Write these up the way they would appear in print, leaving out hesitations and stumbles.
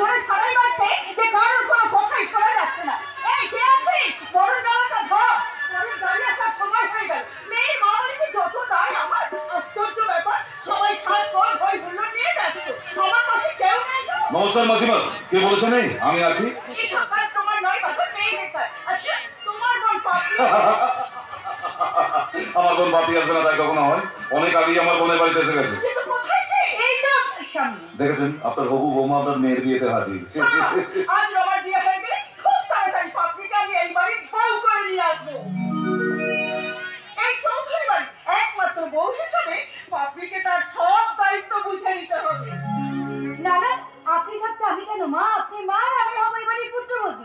জোরে সারাই মারছে যে কারোর কোনো কথাই শোনা যাচ্ছে না। এই কে আছিস? বড় ডালাটা ধর, বড় গাড়ি আসার সময় হয়ে গেল। মেয়ের মা বলে যত তাই আমার আশ্চর্য ব্যাপার, সবাই সাত পর ভয় হুল্লো নিয়ে ব্যস্ত, আমার পাশে কেউ নেই। নমস্কার মাসিমা, কে বলেছে নেই? আমি আছি। এই সকাল তোমার নয় বাবা, নেই নেতার। আচ্ছা তোমার বোন পাপি? আমার বোন বাপি আসবে না তাই কখনো হয়? অনেক আগেই আমার বোনের বাড়িতে এসে গেছে। কিন্তু কোথায় সে? এই তো সামনে। দেখেছেন আপনার হবু বৌমা আপনার মেয়ের বিয়েতে হাজির। আজ আমার বিয়ে হয়ে গেলে খুব তাড়াতাড়ি পাপড়িকে আমি এই বাড়ির বউ করে নিয়ে আসবো। এই চৌধুরী বাড়ি একমাত্র বউ হিসেবে পাপড়িকে তার সব দায়িত্ব বুঝে নিতে হবে। না না, আপনি থাকতে আমি কেন মা? আপনি মা, আমি হবো এই বাড়ির পুত্রবধূ।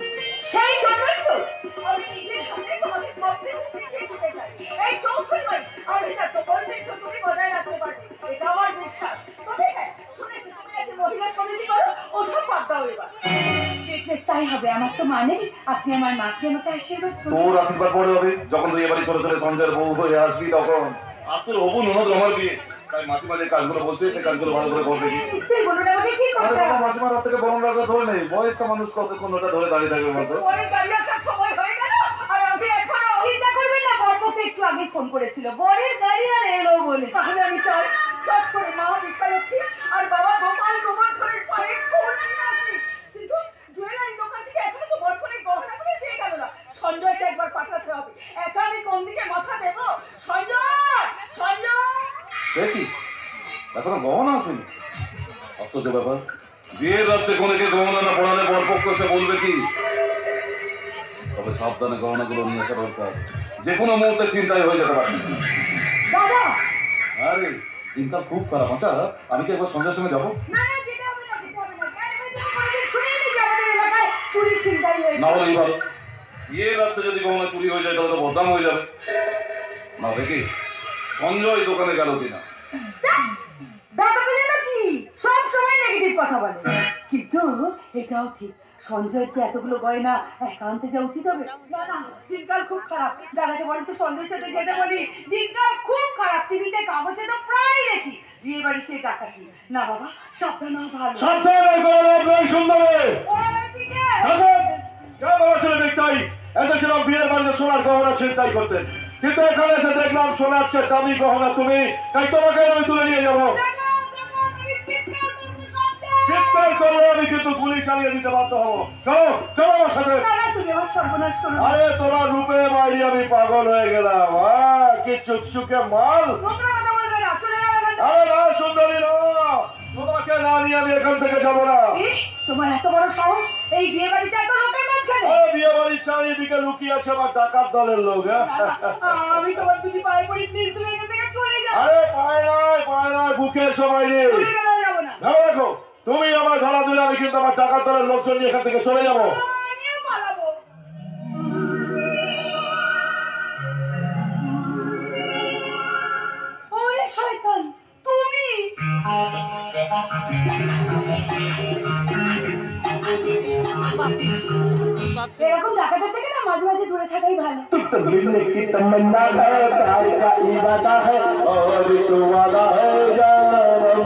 সেই জন্যই তো আমি নিজের সাথে তোমাকে সব কিছু শিখিয়ে দিতে চাই। এই চৌধুরী বাড়ি আমি তো বলবেন তো তুমি বজায় রাখতে পারবে, এটা আমার বিশ্বাস। তবে হ্যাঁ, শুনেছি তুমি নাকি মহিলা সমিতি করো, ওসব বাদ দাও এবার। বেশ তাই হবে, আমার তো মানে আপনি আমার মাকে আমাকে আশীর্বাদ করুন। তোর আশীর্বাদ পরে হবে যখন তুই এবারে চলে চলে সঞ্জয়ের বউ হয়ে আসবি তখন। আজ তোর হবু ননদ আমার বিয়ে, তাই মাসিমা যে কাজগুলো বলছে সে কাজগুলো ভালো করে করবে। বলুন আমাকে কি করতে হবে? মাসিমার হাত থেকে বরণটা ধরে নেই, বয়স্ক মানুষ কতক্ষণ ওটা ধরে দাঁড়িয়ে থাকবে বলতো। পরে গাড়ি আসার সময় হয়ে গেল আর আমি এখনো চিন্তা করবেন না, বরপক্ষে একটু আগে ফোন করেছিল, বরের গাড়ি আর এলো বলে। তাহলে আমি চাই চট করে মা বিশালক্ষী আর বাবা গোপাল গোবর্ধনের পায়ে ফুল নিয়ে আসি। কিন্তু জুয়েলারি দোকান থেকে এখনো তো বরফনের গহনাগুলো দিয়ে গেল না। সঞ্জয়কে একবার পাঠাতে হবে। একা আমি কোন দিকে মাথা দেব? সঞ্জয়, সঞ্জয়! সে কি এখনো গহনা আসেনি? আশ্চর্য ব্যাপার, বিয়ের রাত্রে কোনেকে গহনা না পড়ালে বরপক্ষ সে বলবে কি? তবে সাবধানে গহনাগুলো নিয়ে আসা দরকার, যে কোনো মুহূর্তে চিন্তায় হয়ে যেতে পারে। দাদা! আরে দিনকাল খুব খারাপ। আচ্ছা আমি কি একবার সন্ধ্যার সঙ্গে যাবো? না না, যেতে হবে না, যেতে হবে না। শুনিয়ে দিই যে আমাদের এলাকায় চুরি ছিনতাই হয়েছে। না বলেই ভালো, বিয়ের রাত্রে যদি গহনা চুরি হয়ে যায় তাহলে তো বদনাম হয়ে যাবে। না দেখি সঞ্জয় দোকানে গেল কিনা। ব্যাপারটা যেন কি সব সময় নেগেটিভ কথা বলে, কিন্তু এটাও ঠিক, সঞ্জয়কে এতগুলো গয়না একান্তে যা উচিত হবে। না না, দিনকাল খুব খারাপ। দাদাকে বলি তো সঞ্জয়ের সাথে যেতে বলি, দিনকাল খুব খারাপ। টিভিতে কাগজে তো প্রায় দেখি বিয়ে বাড়িতে ডাকাতি। না বাবা, সাবধান হওয়া ভালো। বিয়ের বাড়িতে সোনার গহনা ছিনতাই করতেন, কিন্তু এখানে এসে দেখলাম সোনার চেয়ে দামি গহনা তুমি, তাই তোমাকে আমি তুলে নিয়ে যাবো। চিৎকার করলে আমি কিন্তু গুলি চালিয়ে দিতে বাধ্য হবো। চলো চলো আমার সাথে। আরে তোরা রূপে মারি আমি পাগল হয়ে গেলাম। কি চুকচুকে মাল। আরে না সুন্দরী না, তোমাকে না নিয়ে আমি এখান থেকে যাবো না। তোমার এত বড় সাহস, এই বিয়ে বাড়িতে এত লোকের মাঝখানে? বিয়ে বাড়ির চারিদিকে লুকিয়ে আছে আমার ডাকাত দলের লোক। আমি তোমার দিদি পায়ে পড়ি, প্লিজ তুমি এখান থেকে চলে যাও। আরে পায় নয় বুকের সবাই নেই। যাবো না। দেখো তুমি আমার ধরা দিলে আমি কিন্তু আমার ডাকাত দলের লোকজন নিয়ে এখান থেকে চলে যাবো। আমিও পালাবো। ওরে শয়তান, তুমি! এরকম ডাকাতের থেকে না মাঝে মাঝে দূরে থাকাই ভালো। तुझसे मिलने की तमन्ना है, प्यार का इरादा है और तो वादा है जानम।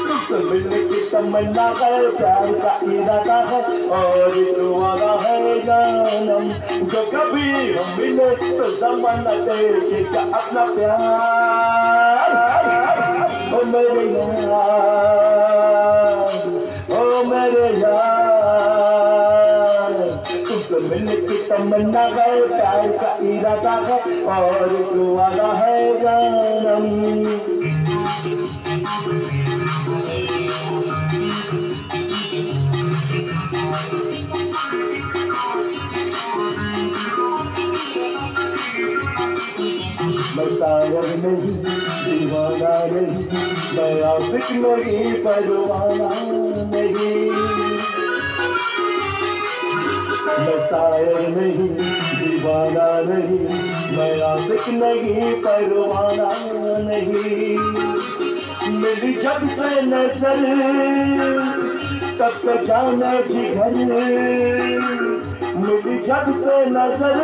तुझसे मिलने की तमन्ना है, प्यार का इरादा है और तो वादा है जानम। जो कभी हम मिले तो जमाना देखेगा अपना प्यार। ओ मेरे यार, ओ मेरे यार, तुमसे मिलने की तमन्ना है, प्यार का इरादा है और तो वादा है जानम। मैं शायर नहीं, दीवाना नहीं, मैं आशिक नहीं, परवाना नहीं। मैं शायर नहीं, दीवाना नहीं, मैं आशिक नहीं, परवाना नहीं। मेरी जब से नजर तब तक जाना जिगर, मेरी जब से नजर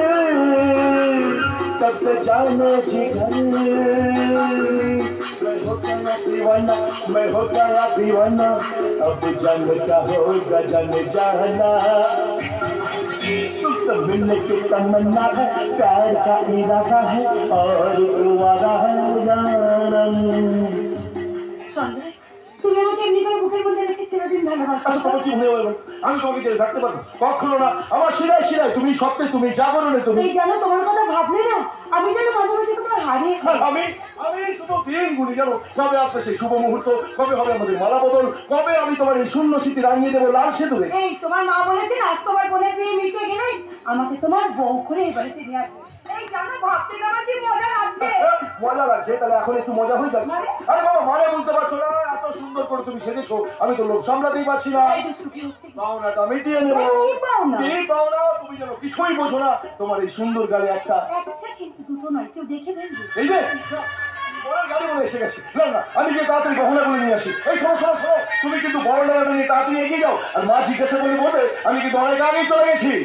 तब से जाने जिगर मैं हो गया दीवाना अब जन का होगा जन जाना तुमसे मिलने की तमन्ना है प्यार का इरादा है और वादा है जानम সঞ্জয় তুমি আমাকে এমনি করে বুকের মধ্যে রেখে চিরদিন ভালোবাসো তোমার কি হয়ে গেল? আমি তোমাকে ছেড়ে থাকতে পারবো কখনো না। আমার শিরায় শিরায় তুমি, স্বপ্নে তুমি, জাগরণে তুমি। এই জানো তোমার কথা ভাবলে না আমি যেন মাঝে মাঝে কোথাও হারিয়ে আর আমি শুধু দিনগুলি জানো কবে আসবে সেই শুভ মুহূর্ত, কবে হবে আমাদের মালা বদল, কবে আমি তোমার এই শূন্য স্মৃতি রাঙিয়ে দেবো লাল সেতুরে। এই তোমার মা বলেছেন আজ তোমার বোনের বিয়ে মিটে গেলেই আমাকে তোমার বউ করে এই বাড়িতে নিয়ে আসবে। এই জানো ভাবতে আমার কি মজা লাগছে। মজা লাগছে, তাহলে এখন একটু মজা হয়ে যাবে। আরে বাবা মানে বুঝতে পারছো না, এত সুন্দর করে তুমি সেজেছো, আমি তো লোক সামলাতেই পারছি না। এই দুষ্টু কি হচ্ছে? পাওনাটা মিটিয়ে নেবো। কি পাওনা? কি পাওনা? তুমি যেন কিছুই বোঝো না, তোমার এই সুন্দর গালে একটা কিন্তু দুটো নয়, কেউ দেখে ফেলবে। এই যে বড় গাড়ি বলে এসে গেছে। না না, আমি গিয়ে তাড়াতাড়ি গহনা বলে নিয়ে আসি। এই শোনো শোনো শোনো, তুমি কিন্তু বড় গাড়ি নিয়ে তাড়াতাড়ি এগিয়ে যাও। আর মা জিজ্ঞাসা করলে বলবে আমি কিন্তু অনেক আগেই চলে গেছি।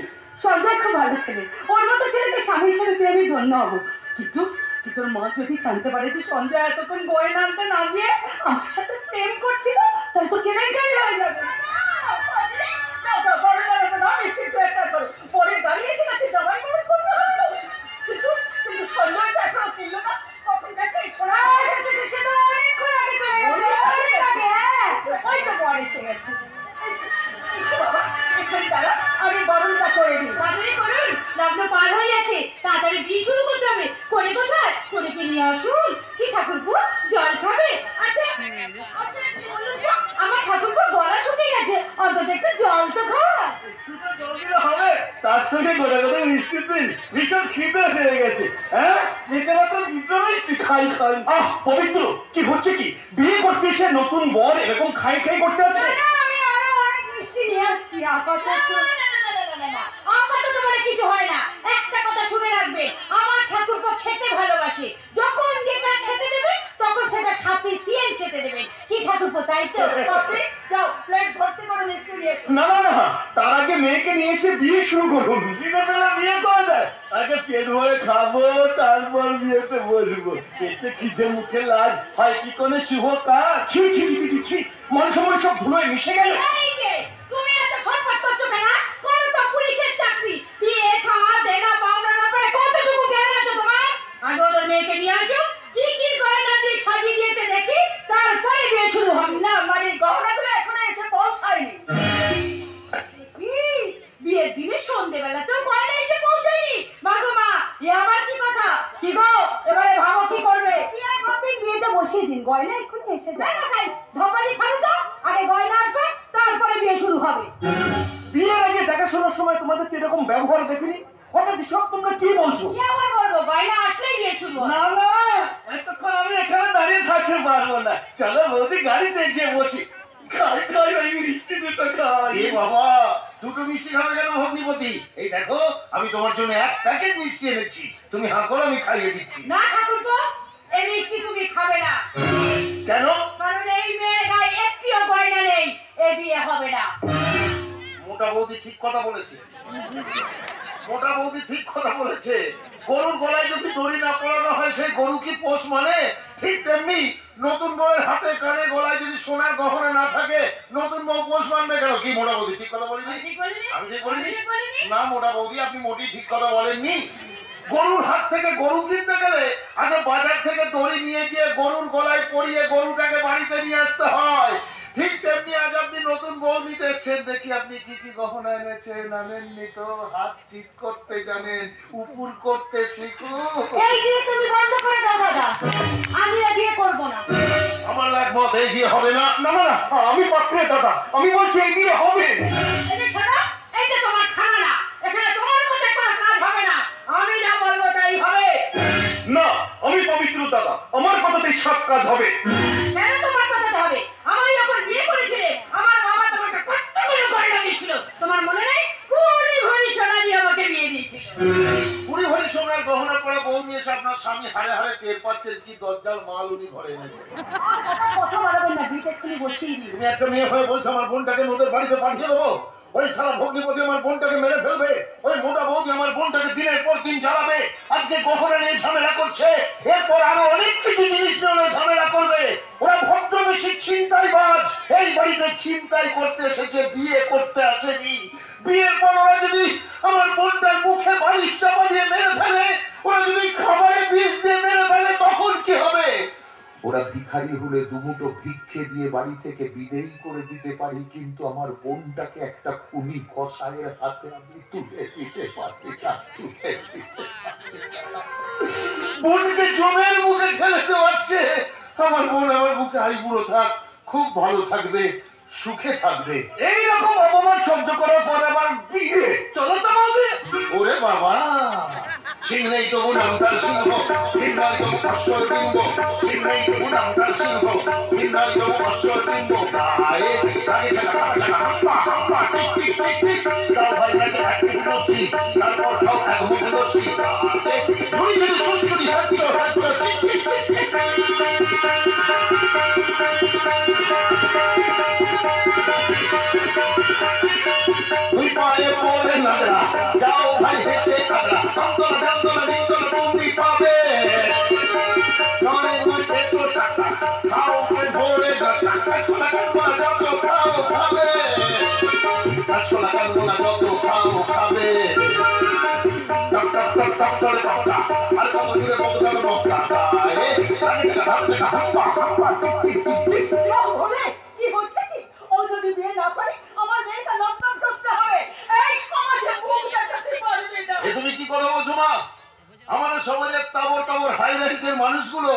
সঞ্জয় খুব ভালো ছেলে, ওর মতো ছেলেকে স্বামী হিসেবে পেয়ে আমি ধন্য হবো। কিন্তু তোর মা যদি জানতে পারে যে সঞ্জয় এতক্ষণ গয়না আনতে না গিয়ে আমার সাথে প্রেম করছিল, তাহলে তো কেলেঙ্কারি হয়ে যাবে। পরে দাঁড়িয়ে এসে গেছে জামাই করে করতে হবে। কিন্তু সঞ্জয়টা এখনো ফিরল না। কখন গেছে শোনা? সে তো অনেকক্ষণ আগে চলে গেছে, অনেক আগে। হ্যাঁ, ওই তো পরে এসে গেছে। আমি বরণটা করে দিই। তাড়াতাড়ি করুন, লগ্ন পার হয়ে গেছে, তাড়াতাড়ি বিয়ে শুরু করতে হবে। করে কোথায়? করেকে নিয়ে আসুন। কি ঠাকুরপো জল খাবে? আচ্ছা কি বললো তো? আমার ঠাকুরপো গলা শুকিয়ে গেছে, অন্তত একটু জল তো খাওয়া। হবে তার সঙ্গে গোটা গোটা মিষ্টি দিন, ভীষণ খিদে হয়ে গেছে। হ্যাঁ যেতে মাত্র দুটো মিষ্টি খাই খাই। আহ পবিত্র, কি হচ্ছে কি? বিয়ে করতে এসে নতুন বর এরকম খাই খাই করতে হচ্ছে? আমি আরো অনেক মিষ্টি নিয়ে আসছি আপাতত। আপাতত বলে কিছু হয় না। একটা কথা শুনে রাখবে, আমার ঠাকুরপো খেতে ভালোবাসে। যখন যেটা খেতে দেবে তখন সেটা সাফিসিয়েন্ট খেতে দেবেন। কি ঠাকুরপো, তাই তো? আপনি যাও প্লেট ভর্তি করে মিষ্টি নিয়ে এসো। না না না, তার আগে মেয়েকে নিয়ে এসে বিয়ে শুরু করুন। দিনের বেলা বিয়ে করে দেয়, আগে পেট ভরে খাবো তারপর বিয়েতে বসবো। পেটে খিদে মুখে লাজ হয় কি কোনো শুভ কাজ? ছি ছি ছি ছি ছি, মান সম্মান সব ধুলোয় মিশে গেল। এই যে, তুমি এত খটখট করছো কেন? করো তো পুলিশের চাকরি। বিয়ে খাওয়া দেনা পাওনা না করে কতটুকু জ্ঞান আছে তোমার? আগে ওদের মেয়েকে নিয়ে আসো, কি কি গয়না দিয়ে সাজিয়ে দিয়েছে দেখি, তারপরে বিয়ে শুরু হবে। না মানে গহনাগুলো এখনো এসে পৌঁছায়নি। বিয়ের দিনে সন্ধ্যেবেলাতেও গয়না এসে পৌঁছায়নি? মা গো মা, এ আবার কি কথা? কি গো, এবারে ভাবো কি করবে? কি আর ভাববেন, বিয়েটা বসিয়ে দিন, গয়না এক্ষুনি এসে না যায়। না খাই, ধপালি খাবে তো, আগে গয়না আসবে, তারপরে বিয়ে শুরু হবে। বিয়ের আগে দেখাশোনার সময় তোমাদের এরকম ব্যবহার দেখিনি, হঠাৎ সব তোমরা কি বলছো? কি আবার বলবো, গয়না আসলেই বিয়ে শুরু হবে। না না, এতক্ষণ আমি এখানে দাঁড়িয়ে থাকতে পারবো না। চলো বৌদি গাড়িতে গিয়ে বসি। খাই খাই ওই মিষ্টি দুটো খাই। এ বাবা, দুটো মিষ্টি খাবে কেন ভগ্নিপতি? এই দেখো, আমি তোমার জন্য এক প্যাকেট মিষ্টি এনেছি। তুমি হাঁ করো, আমি খাইয়ে দিচ্ছি। না ঠাকুরপো, এই মিষ্টি তুমি খাবে না। কেন? কারণ এই মেয়ের গায়ে একটিও গয়না নেই, এ বিয়ে হবে না। মোটা বৌদি ঠিক কথা বলেছে। মোটা বৌদি ঠিক কথা বলেছে। গরুর গলায় যদি দড়ি না পরানো হয়, সেই গরু কি পোষ মানে? ঠিক তেমনি নতুন বউয়ের হাতে কানে গলায় যদি সোনার গহনা না থাকে, নতুন বউ পোষ মানবে কেন? কি মোটা বৌদি ঠিক কথা বলিনি? ঠিক বলিনি? আমি ঠিক বলিনি? ঠিক বলিনি? না মোটা বৌদি, আপনি মোটি ঠিক কথা বলেননি। গরুর হাত থেকে গরু কিনতে গেলে আগে বাজার থেকে দড়ি নিয়ে গিয়ে গরুর গলায় পরিয়ে গরুটাকে বাড়িতে নিয়ে আসতে হয়। ঠিক তেমনি আজ আপনি নতুন বউ নিতে এসছেন, দেখি আপনি কি কি গহনা এনেছেন। আনেননি তো? হাত ঠিক করতে জানেন, উপুর করতে শিখুন। এই বিয়ে তুমি বন্ধ করে দাও দাদা, আমি আর বিয়ে করবো না। আমার লাগবে এই বিয়ে হবে না। না না না, আমি পাত্রে দাদা, আমি বলছি এই বিয়ে হবে। এই যে শোনো, এইটা তোমার খানা না, এখানে তোমার মধ্যে কোনো কাজ হবে না। আমি যা বলবো তাই হবে। না, আমি পবিত্র দাদা, আমার কথাতেই সব কাজ হবে। কেন তোমার কথাতে হবে? আমার যখন বিয়ে করেছিলে, আমার বাবা তোমাকে কতগুলো গয়না দিয়েছিল, তোমার মনে নেই? 20 ভরি সোনা দিয়ে আমাকে বিয়ে দিয়েছিল। 20 ভরি সোনার গহনা পরে বউ নিয়েছে আপনার স্বামী, হারে হারে টের পাচ্ছেন কি দজ্জাল মাল উনি ঘরে এনেছে। কথা বাড়াবেন না, বিয়েটা এক্ষুনি বসিয়ে দিন। তুমি একটা মেয়ে হয়ে বলছো আমার বোনটাকে নদের বাড়িতে পাঠিয়ে দেবো? ও ওই সারা ভগ্নিপতি আমার বোনটাকে মেরে ফেলবে, ওই মোটা বৌদি আমার বোনটাকে দিনের পর দিন জ্বালাবে, আজকে গহনা নিয়ে ঝামেলা করছে, এরপর আরো অনেক কিছু জিনিস নিয়ে ঝামেলা করবে। ওরা ভদ্রবেশী ছিনতাইবাজ, এই বাড়িতে ছিনতাই করতে এসেছে, বিয়ে করতে আসেনি। বিয়ের পর ওরা যদি আমার বোনটার মুখে বালিশ চাপা দিয়ে মেরে ফেলে, ওরা যদি খাবারে বিষ দিয়ে মেরে ফেলে, তখন কি হবে? ওরা ভিখারি হলে দুমুটো ভিক্ষে দিয়ে বাড়ি থেকে বিদেয় করে দিতে পারি, কিন্তু আমার বোনটাকে একটা খুনি কসাইয়ের হাতে আমি তুলে দিতে পারি না, তুলে দিতে পারি না। বোনকে জমের মুখে ঠেলে দেওয়াচ্ছে। আমার বোন আমার বুকে আইবুড়ো থাক, খুব ভালো থাকবে, সুখে থাকবে। এইরকম অপমান সহ্য করার পর আবার বিয়ে, চলো তো বলবে। ওরে বাবা, সিংহেই তবু নামটার সিংহ, সিংহাই তবু অশ্বর বিম্ব, সিংহেই তবু নামটার সিংহ, সিংহাই তবু অশ্বর বিম্ব। আয়ে আগে চাকা চাকা হাম্পা হাম্পা টিক টিক টিক টিক, তাও ভাই লাগে একটি লস্যি, তারপর খাও এক মুখ লস্যি। আগে ঝুড়ি ঝুড়ি সুড়সুড়ি হাঁটছ হাঁটছ টিক টিক টিক টিক। দুই পায়ে পড়ে লাগরা, যাও ভাই হেঁটে আগরা, অন্তরা যন্ত্রণা যন্ত্রণা তুমি পাবে। নয় নয় একটু টাকা খাও ভরে টাকা, ছোলা কান্না যত খাও খাবে, ছোলা কান্না যত খাও খাবে। ডক্টর ডক্টর ডক্টর আর কত দূরে কত দূরে বক্তা আগে টাকা হাম্পা হাম্পা টিক টিক টিক। কি হচ্ছে কি? ও যদি বিয়ে না করে আমার মেয়েটা লকডাউন করতে হবে, এই সমাজে মুখ দেখাতে পারবে না। এ তুমি কি করো বলছো মা? আমাদের সমাজের তাবর তাবর হাই র্যাঙ্কের মানুষগুলো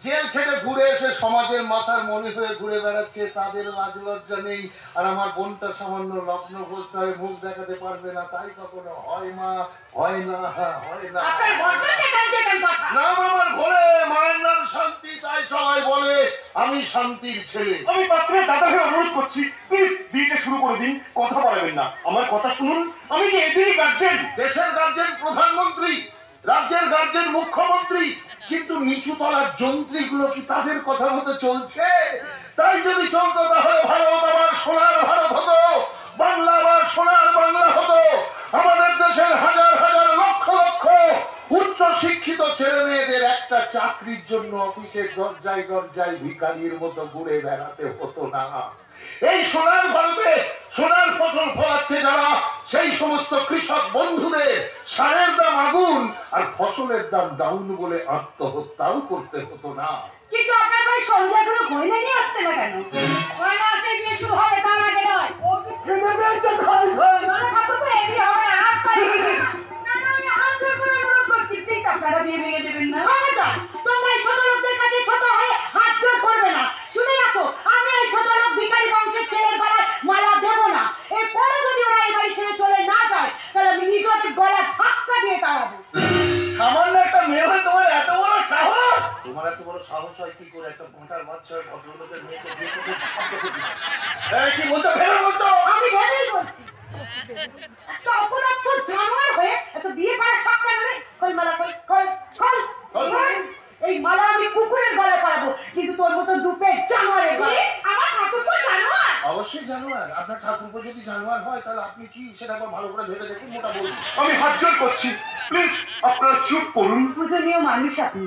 জেল খেটে ঘুরে এসে সমাজের মাথার মনে হয়ে ঘুরে বেড়াচ্ছে, তাদের লাজ লজ্জা নেই। আর আমার বোনটা সামান্য লগ্ন অবস্থায় মুখ দেখাতে পারবে না, তাই কখনো হয় মা, হয় না, হয় না। আপনার বড়টাকে কাঁদতে কথা। নাম আমার ঘরে, মায়ের নাম শান্তি, তাই সবাই বলে আমি শান্তির ছেলে। আমি পাত্রের দাদাকে অনুরোধ করছি, প্লিজ বিয়েটা শুরু করে দিন, কথা বলবেন না, আমার কথা শুনুন। আমি কি এদেরই গার্জেন? দেশের গার্জেন প্রধানমন্ত্রী, রাজ্যের গার্জেন মুখ্যমন্ত্রী, কিন্তু নিচু তলার যন্ত্রীগুলো কি তাদের কথা মতো চলছে? তাই যদি চলতো তাহলে ভারত আবার সোনার ভারত হতো, বাংলা আবার সোনার বাংলা হতো। আমাদের দেশের হাজার হাজার লক্ষ লক্ষ উচ্চ শিক্ষিত ছেলে মেয়েদের একটা চাকরির জন্য অফিসের দরজায় দরজায় ভিখারির মতো ঘুরে বেড়াতে হতো না। এই সোনার ভারতে সোনার ফসল ফলাচ্ছে যারা, সেই সমস্ত কৃষক বন্ধুদের সারের দাম আগুন আর ফসলের দাম ডাউন বলে আত্মহত্যাও করতে হতো না। কিন্তু আপনার ভাই সন্ধ্যা এখনো গয়না নিয়ে আসছে না কেন? গয়না আসে বিয়ে শুরু হবে, তার আগে নয়। ও কি ছেলে মেয়েকে খাই খাই গয়না ঠাকুর তো এই বিয়ে হবে না, হাত পাই। না না, আমি হাত ধরে করে অনুরোধ করছি, প্লিজ আপনারা বিয়ে ভেঙে দেবেন না। খবরদার, তোমরা এই ছোট লোকদের কাছে ছোট হয়ে হাত জোর করবে না। শুনে রাখো, আমি এই ছোট লোক ভিখারি বংশের ছেলের গলায় মালা দেবো না। এরপরে যদি ওরা এই বাড়ি ছেড়ে চলে না যায়, তাহলে আমি নিজেদের গলায় ধাক্কা দিয়ে তাড়াবো। সামান্য একটা মেয়ে হয়ে তোমার এত বড় সাহস? তোমার এত বড় সাহস হয় কি করে একটা মোটার বাচ্চা ভদ্রলোকের মেয়েকে বিয়ে করতে? এই কি বলতো, ফেরো বলতো? আমি ভেবেই বলছি, একটা অপরাধ জানোয়ার হয়ে এত বিয়ে করার শখ কেন রে? খোল মালা, খোল খোল খোল। এই মালা আমি কুকুরের গলায় পরাবো, কিন্তু তোর মতো দুপে জানোয়ারের গলায়। আমার ঠাকুর জানোয়ার? অবশ্যই জানোয়ার। আপনার ঠাকুরপো যদি জানোয়ার হয় তাহলে আপনি কি সেটা একবার ভালো করে ভেবে দেখুন। মোটা বলুন, আমি হাত জোর করছি, প্লিজ আপনারা চুপ করুন। পূজনীয় মানুষ আপনি,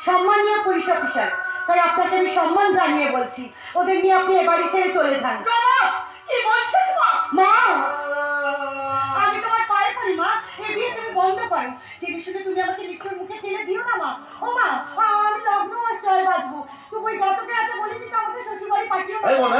সম্মানীয় পুলিশ অফিসার, তাই আপনাকে আমি সম্মান জানিয়ে বলছি, ওদের নিয়ে আপনি এ বাড়ি ছেড়ে চলে যান। কি বলছিস মা? মা, আমি তোমার পায়ে পড়ি মা, এই বিয়ে তুমি বন্ধ করো। যে বিষয়টা তুমি আমাকে মৃত্যুর মুখে ঠেলে দিও না মা। ও মা, আমি লগ্ন মাস্টার বাঁচবো, তুমি গতকে এত বলেছি তো আমাকে শ্বশুর বাড়ি পাঠিও না। এই বোন,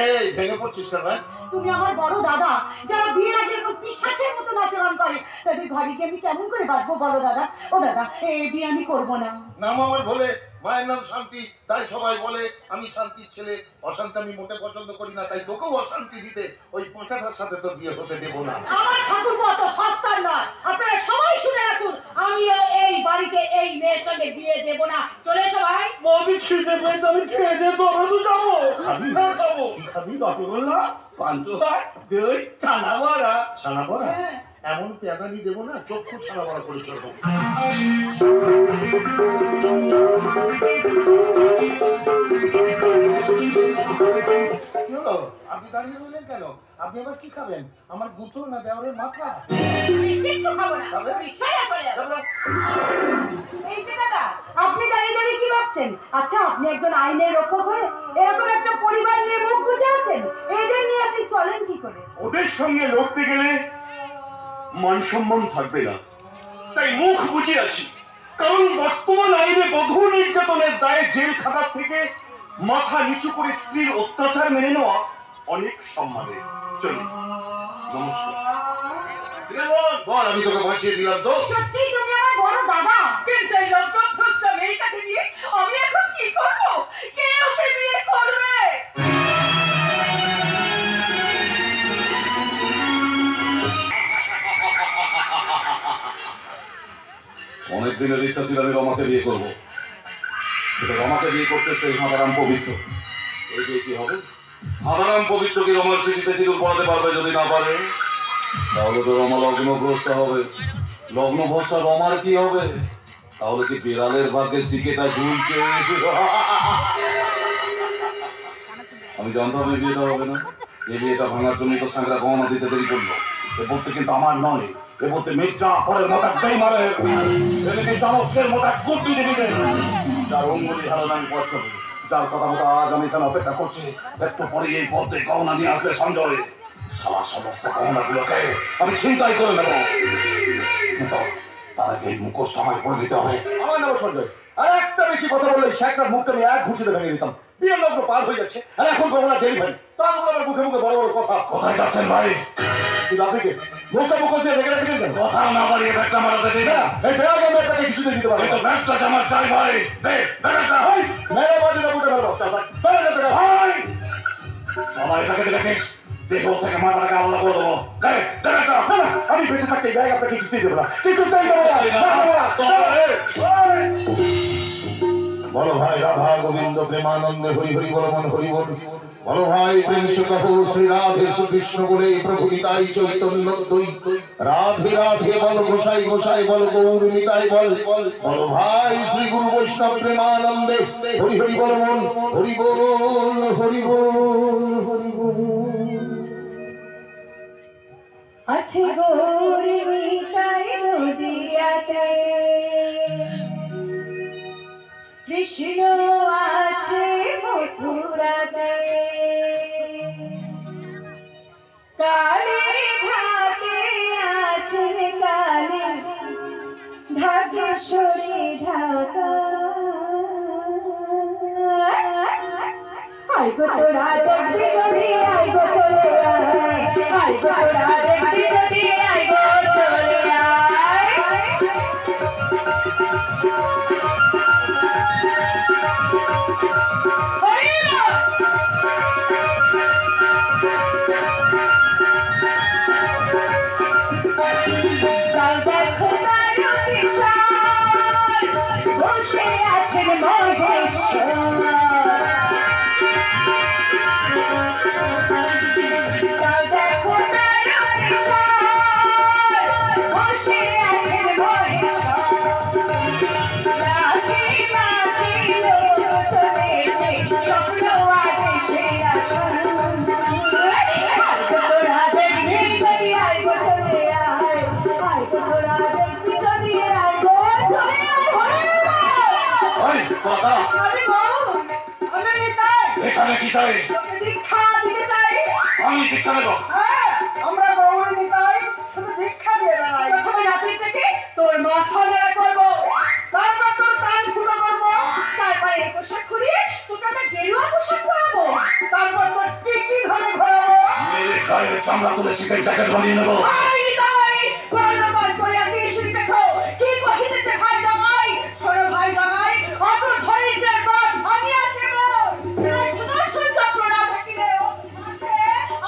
এই ভেঙে পড়ছিস কেন? তুমি আমার বড় দাদা, যারা বিয়ের আগে এরকম পিশাচের মতো আচরণ করে, তাদের ঘরে গিয়ে আমি কেমন করে বাঁচবো বড় দাদা? ও দাদা, এই বিয়ে আমি করবো না। নাম আমার ভোলে, মায়ের নাম শান্তি, তাই সবাই বলে আমি শান্তির ছেলে। অশান্তি আমি মোটে পছন্দ করি না, তাই তোকেও অশান্তি দিতে ওই পাঁঠাটার সাথে তো বিয়ে হতে দেবো না। আমার ঠাকুর অত সস্তার নয়, আপনারা সবাই শুনে রাখুন। আমিও এই বাড়িতে এই মেয়ের সঙ্গে বিয়ে দেব না। চলে সবাই। আমি খিদে পেয়েছে, আমি খেয়ে দিয়ে দৌড়াতে যাবো। খাবি? খাবো। কি খাবি? রসগোল্লা, পান্তুয়া, দই, ছানা বড়া। ছানা বড়া? এমন পেঁদানি দেবো না, চক্ষু ছানা বড়া করে চলবো। তো আপনি দাঁড়িয়ে রইলেন কেন? আপনি আবার কি খাবেন? আমার গুঁতো না দেওয়ারের মাথা? কিচ্ছু খাবো না, বিছানা করে যাবো। এই যে দাদা, আপনি দাঁড়িয়ে দাঁড়িয়ে কি ভাবছেন? আচ্ছা, আপনি একজন আইনের রক্ষক হয়ে এরকম একটা পরিবার নিয়ে মুখ বুঝে আছেন, এদের নিয়ে আপনি চলেন কি করে? ওদের সঙ্গে লড়তে গেলে মান সম্মান থাকবে না, তাই মুখ বুঝে আছি। কারণ বর্তমান আইনে বধূ নির্যাতনের দায়ে জেল খাটার থেকে মাথা নিচু করে স্ত্রীর অত্যাচার মেনে নেওয়া অনেক সম্মানের। চলুন, বল, আমি তোকে বাঁচিয়ে দিলাম তো। সত্যি তুমি আমার বড় দাদা। কিন্তু এই লজ্জাভ্রষ্ট মেয়েটাকে নিয়ে আমি এখন কি করবো? কে ওকে বিয়ে করবে? অনেক দিনের ইচ্ছা ছিল আমি রমাকে বিয়ে করবো, কিন্তু রমাকে বিয়ে করতে সেই হাঁদারাম পবিত্র। এই বিয়ে কি হবে? হাঁদারাম পবিত্র কি রমার স্মৃতিতে সিঁদুর পড়াতে পারবে? যদি না পারে তাহলে তো রমা লগ্নগ্রস্ত হবে। লগ্নভ্রষ্ট রমার কি হবে? তাহলে কি বিড়ালের ভাগ্যে শিকেটা ঝুলছে? আমি জানতাম এই বিয়েটা হবে না। এই বিয়েটা ভাঙার জন্য তো সাংরা গহনা দিতে দেরি করলো। এ বলতে কিন্তু আমার নয়, এ বলতে মির্জা ফরের মোটা গাই মারে, চামচের মোটা কুটি দিবে, যার অঙ্গুলি হারান আমি পথ চলবে, যার কথা মতো আজ আমি এখানে অপেক্ষা করছি। একটু পরে এই পথে গহনা নিয়ে আসবে সঞ্জয়। সারা সমস্ত গহনাগুলোকে আমি চিন্তাই করে নেব। তার আগে এই মুখোশ আমায় করে দিতে হবে। আমার নাম সঞ্জয়, আর একটা বেশি কথা বললে শেখটার মুখটা আমি এক ঘুষিতে ভেঙে দিতাম। বিয়ের লগ্ন পার হয়ে যাচ্ছে, আর এখন গহনা দেরি ভাই। তারপর আমার মুখে মুখে বড় বড় কথা। কোথায় যাচ্ছেন ভাই? আপনিকে মুখটা মুখোশ দিয়ে রেখে রেখে দিতেন। কথা না বাড়িয়ে ব্যাগটা মারাতে দিই না। এই ব্যাগ আমি আপনাকে কিছুতে দিতে পারবো। ব্যাগটা আমার চাই ভাই। ব্যাগটা ভাই মেরে বাড়িতে উঠে পারবো ভাই। সবাই তাকে দেখেছিস, দেখো থেকে মাথাটাকে আল্লাহ করে দেবো। আমি বেঁচে থাকতে ব্যাগ আপনাকে কিছুতেই দেবো না, কিছুতেই দেবো না। বলো ভাই রাধা গোবিন্দ প্রেমানন্দে হরি হরি বল মন হরি বল। বলো ভাই প্রেমস কহ শ্রী রাধে শ্রীকৃষ্ণ বলে প্রভু নিতাই চৈতন্য দই। রাধে রাধে বল গোসাই গোসাই বল গৌর নিতাই বল। বলো ভাই শ্রী গুরু বৈষ্ণব প্রেমানন্দে হরি হরি বল মন হরি বল হরি বল হরি বল। আছে গৌর নিতাই নদিয়াতে, কৃষ্ণ আছে মথুরাতে, কালী ঘাটে আছেন কালী, ঢাকেশ্বরী ঢাকা। আই গো তোরা দেখবি যদি আই গো চলে আয়, আই গো তোরা দেখবি যদি আই গো চলে আয়। বসে আছেন মহেশ্বর, এখানে কি চাই? দীক্ষা দিতে চাই। আমি দীক্ষা নেব? হ্যাঁ, আমরা গৌর নিতাই শুধু দীক্ষা দিয়ে বেড়াই। প্রথমে রাত্রি থেকে তোর মাথা নেড়া করবো, তারপর তোর কান ফুটো করবো, তারপর এই পোশাক খুলিয়ে তোকে একটা গেরুয়া পোশাক পরাবো, তারপর তোর টিকি ধরে ঘোরাবো। মেরে গায়ের চামড়া তুলে শীতের জ্যাকেট বানিয়ে নেবো। ভাই নিতাই, বর্ণবাদ করে আপনি শুনি দেখো কি কহিতেছে ভাই দামাই। শোনো ভাই দামাই, অপর ধৈর্যের বাদ ভাঙিয়াছে মোর। সুদর্শন চক্র না থাকিলেও আছে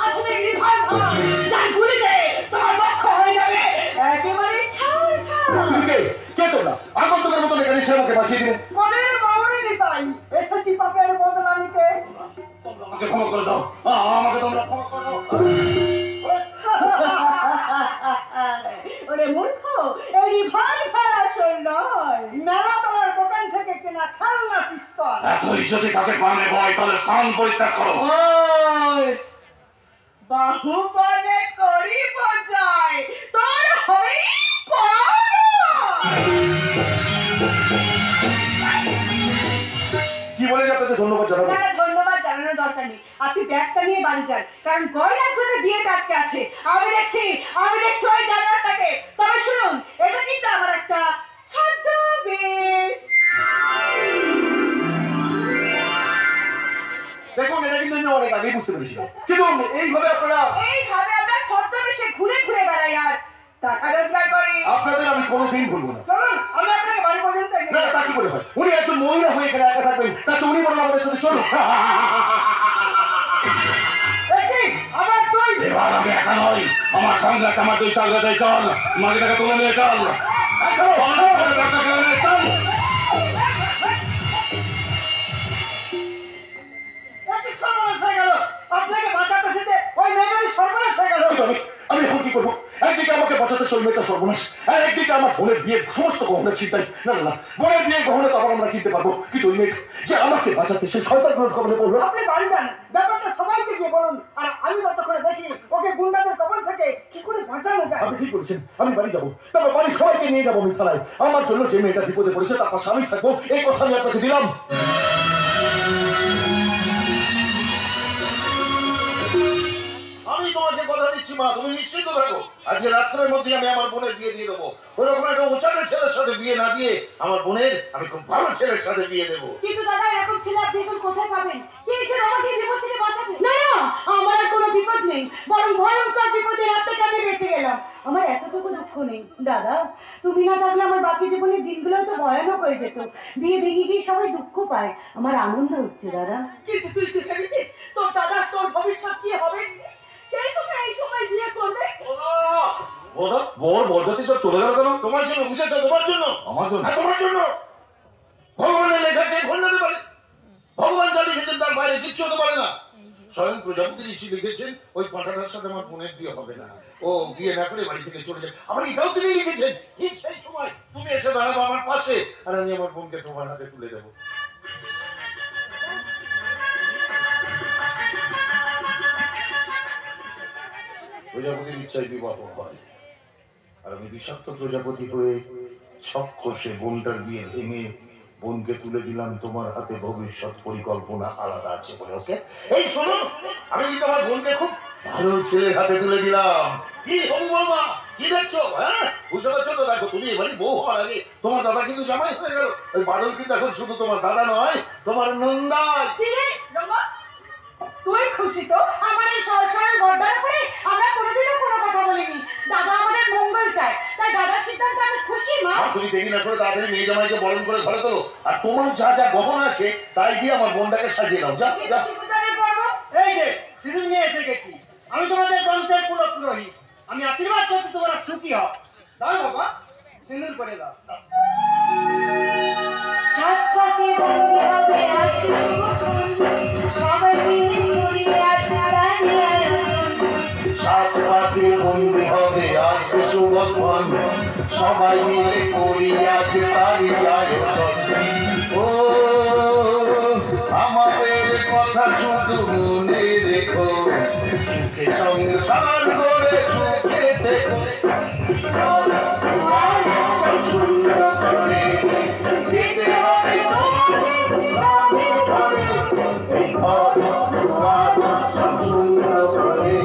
আধুনিক রিভার ভাঙ, যার গুলিতে তোমার লক্ষ হয়ে যাবে একেবারে ছাড়খাড়। কে তোমরা? আগন্তুকের মতো এখানে সে আমাকে বাঁচিয়ে দিলে। মনের গৌরী নিতাই, এসেছি পাপের বদলা নিতে। আমাকে ক্ষমা করে দাও, আমাকে তোমরা ক্ষমা করে দাও। ওরে মূর্খ, এই রিভলভার আসল নয়, মেলাতলার দোকান থেকে কেনা খেলনা পিস্তল। এতই যদি তাকে পানে ভয়, তাহলে স্থান পরিত্যাগ করো। ওই বাহু বলে করি বোঝায় তোর হই কি বলে আপনাকে ধন্যবাদ জানাবো? ধন্যবাদ জানানোর দরকার নেই, আপনি ব্যাগটা নিয়ে বাড়ি যান, কারণ গয়নার জন্য বিয়ে ডাকতে আছে। আমি দেখছি ওই জায়গাটাকে। তবে শুনুন, এটা কিন্তু আমার একটা ছদ্মবেশ। দেখুন, এটা কিন্তু আমি অনেক আগেই বুঝতে পেরেছিলাম, কিন্তু এইভাবে আমরা ছদ্মবেশে ঘুরে ঘুরে বেড়াই আর টাকা রোজগার করি। আপনাদের আমি কোনোদিন ভুলবো না। চলুন, আমি আপনাকে বাড়ি পর্যন্ত না, তা কি করে হয়? উনি একজন মহিলা হয়ে এখানে একা থাকবেন, তাতে উনি বলেন আমাদের সাথে চলুন। আবার তুই এবার আমি একা নই, আমার সঙ্গে আছে আমার 2 সঙ্গে চল, মাকে টাকা তুলে নিয়ে চল। চল আপনাকে বাঁচাতে এসেছে ওই মেয়েটারই সর্বনাশ হয়ে গেল। আমি এখন কি করবো? একদিকে আমাকে বাঁচাতে শরীরটা সর্বনাশ, আর একদিকে আমার বোনের বিয়ে সমস্ত গহনের চিন্তাই। না না না, বোনের বিয়ে গহনে তখন আমরা কিনতে পারবো, কিন্তু ওই মেয়েটা যে আমাকে বাঁচাতে সে শয়তানগুলোর কবলে পড়লো। আপনি বাড়ি যান, ব্যাপারটা সবাইকে গিয়ে বলুন, আর আমি মতো করে দেখি ওকে গুন্ডাদের কবল থেকে কি করে বাঁচানো যায়। আপনি ঠিক করেছেন, আমি বাড়ি যাবো, তারপর বাড়ির সবাইকে নিয়ে যাবো আমি থানায়। আমার জন্য যে মেয়েটা বিপদে পড়েছে তার পাশে আমি থাকবো, এই কথা আমি আপনাকে দিলাম। আমি তোমাকে কথা দিচ্ছি মা, তুমি নিশ্চিত থাকো, আজকে রাত্রের মধ্যে আমি আমার বোনের বিয়ে দিয়ে দেবো। ওরকম একটা উচাটের ছেলের সাথে বিয়ে না দিয়ে আমার বোনের আমি খুব ভালো ছেলের সাথে বিয়ে দেবো। কিন্তু দাদা, এরকম ছেলে আপনি এখন কোথায় পাবেন? কে এসে আমাকে এই বিপদ থেকে বাঁচাবে? না না, আমার আর কোনো বিপদ নেই, বরং ভয়ঙ্কর বিপদের হাত থেকে আমি বেঁচে গেলাম। আমার এতটুকু দুঃখ নেই দাদা, তুমি না থাকলে আমার বাকি জীবনের দিনগুলো হয়তো ভয়ানক হয়ে যেত। বিয়ে ভেঙে গিয়ে সবাই দুঃখ পায়, আমার আনন্দ হচ্ছে দাদা। কিন্তু তুই কি ভেবেছিস তোর দাদা তোর ভবিষ্যৎ কি হবে? সেই তোকে এই সময় বিয়ে করবে? বর বরযাত্রী সব চলে গেল কেন? তোমার জন্য, বুঝেছো? তোমার জন্য, আমার জন্য? হ্যাঁ, তোমার জন্য। ভগবানের লেখা কে খণ্ডাতে পারে? ভগবান যা লিখেছেন তার বাইরে কিচ্ছু হতে পারে না। স্বয়ং প্রজাপতি ঋষি লিখেছেন ওই পাঁঠাটার সাথে আমার বোনের বিয়ে হবে না, ও বিয়ে না করে বাড়ি থেকে চলে যায়। আবার এটাও তিনি লিখেছেন ঠিক সেই সময় তুমি এসে দাঁড়াবো আমার পাশে, আর আমি আমার বোনকে তোমার হাতে তুলে দেবো। প্রজাপতির ইচ্ছায় বিবাহ হয়, আর আমি বিষাক্ত প্রজাপতি হয়ে সবকষে বোনটার বিয়ে ভেঙে বোনকে তুলে দিলাম তোমার হাতে। ভবিষ্যৎ পরিকল্পনা আলাদা আছে বলে। ওকে, এই শোনো, আমি কিন্তু আমার বোনকে খুব ভালো ছেলের হাতে তুলে দিলাম। কি হবু বলবা, কি দেখছো? হ্যাঁ, বুঝতে পারছো তো? দেখো, তুমি এবারে বউ হওয়ার আগে তোমার দাদা কিন্তু জামাই হয়ে গেল। ওই বাদল কিন্তু এখন শুধু তোমার দাদা নয়, তোমার নন্দাই। তুই খুশি তো? আমার এই সংসারের বর্ডার করে আমরা কোনোদিনও কোনো কথা বলিনি। দাদা আমাদের মঙ্গল চায়, তাই দাদার সিদ্ধান্তে আমি খুশি মা। তুমি দেরি না করে তাড়াতাড়ি মেয়ে জামাইকে বরণ করে ঘরে তোলো, আর তোমার যা যা গহনা আছে তাই দিয়ে আমার বোনটাকে সাজিয়ে দাও। যা যা। এই যে সিঁদুর নিয়ে এসে গেছি, আমি তোমাদের বংশের পুরোহিত, আমি আশীর্বাদ করছি তোমরা সুখী হও। দাও বাবা, সিঁদুর করে দাও। সাত পাকে বন্দি হবে আজকে সবাই মিলে করি আজ রানী আয়োজন। সাত পাকে বন্দি হবে আজকে শুভক্ষণ, সবাই মিলে করি আজ তারি আয়োজন। ও আমাদের কথা শুধু মনে রেখো, সুখে সংসার করে সুখে দেখো। সব সুন্দর করে যেতে হবে তোমাকে গ্রামের ঘরে, এই ঘর দুয়ার সব সুন্দর করে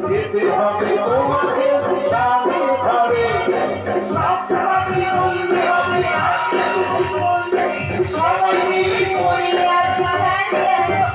যেতে হবে তোমাকে গ্রামের ঘরে। সবাই মিলে করি আজ রানী আয়োজন।